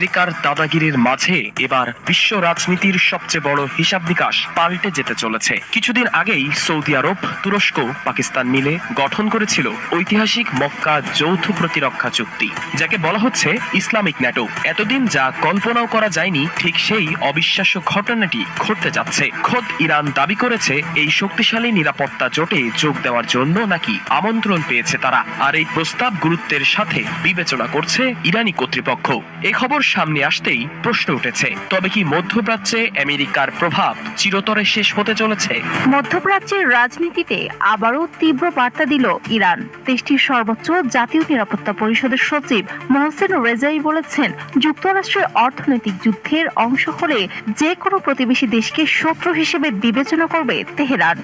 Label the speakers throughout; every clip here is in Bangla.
Speaker 1: আমেরিকার দাদাগিরির মাঝে এবার বিশ্ব রাজনীতির সবচেয়ে বড় হিসাব নিকাশ পাল্টে যেতে চলেছে। কিছুদিন আগেই সৌদি আরব, তুরস্ক, পাকিস্তান মিলে গঠন করেছিল ঐতিহাসিক মক্কা যৌথ প্রতিরক্ষা চুক্তি, যাকে বলা হচ্ছে ইসলামিক ন্যাটো। এতদিন যা কল্পনাও করা যায়নি, ঠিক সেই অবিশ্বাস্য ঘটনাটি ঘটতে যাচ্ছে। খোদ ইরান দাবি করেছে এই শক্তিশালী নিরাপত্তা জোটে যোগ দেওয়ার জন্য নাকি আমন্ত্রণ পেয়েছে তারা, আর এই প্রস্তাব গুরুত্বের সাথে বিবেচনা করছে ইরানি কর্তৃপক্ষ। এই খবর সামনে আসতেই প্রশ্ন উঠেছে, তবে কি মধ্যপ্রাচ্যে আমেরিকার প্রভাব চিরতরে শেষ হতে চলেছে?
Speaker 2: মধ্যপ্রাচ্যের রাজনীতিতে আবারও তীব্র বার্তা দিল ইরান। দেশটির সর্বোচ্চ জাতীয় নিরাপত্তা পরিষদের সচিব মোহসেন রেজাই বলেছেন, যুক্তরাষ্ট্রের অর্থনৈতিক যুদ্ধের অংশ হলে যে কোনো প্রতিবেশী দেশকে শত্রু হিসেবে বিবেচনা করবে তেহরান।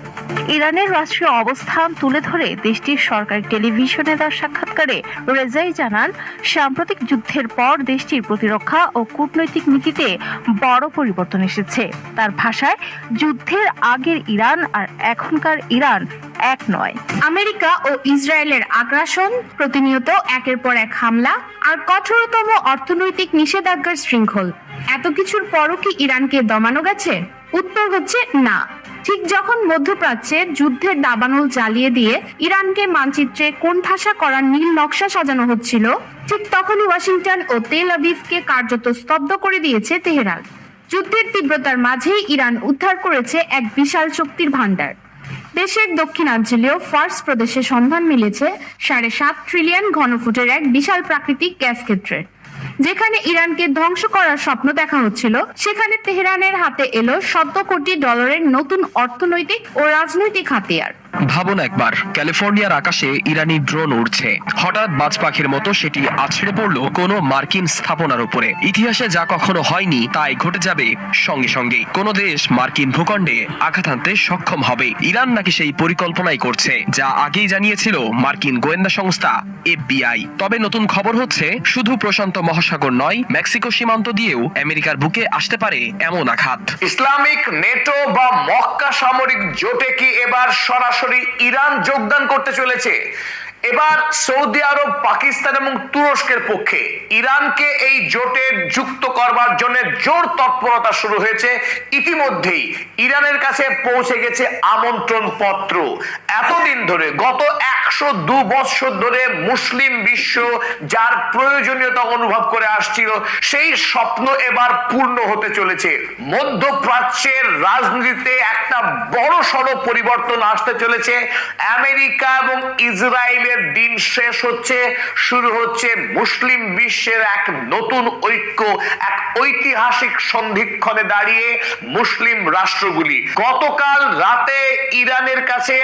Speaker 2: ইরানের রাষ্ট্রীয় অবস্থান তুলে ধরে দেশটির সরকারি টেলিভিশনে দেওয়া সাক্ষাৎকারে রেজাই জানান, সাম্প্রতিক যুদ্ধের পর দেশটির প্রতিরক্ষা ও কূটনৈতিক নীতিতে বড় পরিবর্তন এসেছে। তার ভাষায়, যুদ্ধের আগের ইরান আর এখনকার ইরান এক নয়।
Speaker 3: আমেরিকা ও ইসরায়েলের আগ্রাসন, প্রতিনিয়ত একের পর এক হামলা আর কঠোরতম অর্থনৈতিক নিষেধাজ্ঞার শৃঙ্খল, এত কিছুর পরও কি ইরানকে দমানো গেছে? উত্তর হচ্ছে না। ঠিক যখন মধ্যপ্রাচ্যে যুদ্ধের দাবানল জ্বালিয়ে দিয়ে ইরানকে মানচিত্রে কোণঠাসা করার নীল নকশা সাজানো হচ্ছিল, ঠিক তখনই ওয়াশিংটন ও তেল আবিবকে কার্যত স্তব্ধ করে দিয়েছে তেহরান। যুদ্ধের তীব্রতার মাঝেই ইরান উদ্ধার করেছে এক বিশাল শক্তির ভাণ্ডার। দেশের দক্ষিণাঞ্চলীয় ফার্স প্রদেশে সন্ধান মিলেছে 7.5 ট্রিলিয়ন ঘনফুটের এক বিশাল প্রাকৃতিক গ্যাস ক্ষেত্রের। যেখানে ইরানকে ধ্বংস করার স্বপ্ন দেখা হচ্ছিল, সেখানে তেহরানের হাতে এলো শত কোটি ডলারের নতুন অর্থনৈতিক ও রাজনৈতিক হাতিয়ার।
Speaker 1: ভাবুন একবার, ক্যালিফোর্নিয়ার আকাশে ইরানি ড্রোন উড়ছে, হঠাৎ বাজ পাখির মতো সেটি আছড়ে পড়লো কোনো মার্কিন স্থাপনার উপরে। ইতিহাসে যা কখনো হয়নি তাই ঘটে যাবে সঙ্গে সঙ্গে। কোন দেশ মার্কিন ভূখণ্ডে আঘাত হানতে সক্ষম হবে। ইরান নাকি সেই পরিকল্পনাই করছে, যা আগেই জানিয়েছিল মার্কিন গোয়েন্দা সংস্থা FBI। তবে নতুন খবর হচ্ছে, শুধু প্রশান্ত মহাসাগর নয়, মেক্সিকো সীমান্ত দিয়েও আমেরিকার বুকে আসতে পারে এমন আঘাত।
Speaker 4: ইসলামিক নেটো বা মক্কা সামরিক জোটে কি এবার সরাসরি ইরান যোগদান করতে চলেছে? এবার সৌদি আরব, পাকিস্তান এবং তুরস্কের পক্ষে ইরানকে এই জোটে যুক্ত করবার জন্য জোর তৎপরতা শুরু হয়েছে। ইতিমধ্যেই ইরানের কাছে পৌঁছে গেছে আমন্ত্রণ পত্র। এতদিন ধরে, গত 102 বছর ধরে মুসলিম বিশ্ব যার প্রয়োজনীয়তা অনুভব করে আসছিল, সেই স্বপ্ন এবার পূর্ণ হতে চলেছে। মধ্যপ্রাচ্যের রাজনীতিতে একটা বড় সড় পরিবর্তন আসতে চলেছে। আমেরিকা এবং ইসরায়েলের দিন শেষ হচ্ছে, শুরু হচ্ছে মুসলিম বিশ্বের এক নতুন ঐক্য। এক ঐতিহাসিক সন্ধিক্ষণে দাঁড়িয়ে মুসলিম রাষ্ট্রগুলি গতকাল রাতে ইরানের কাছে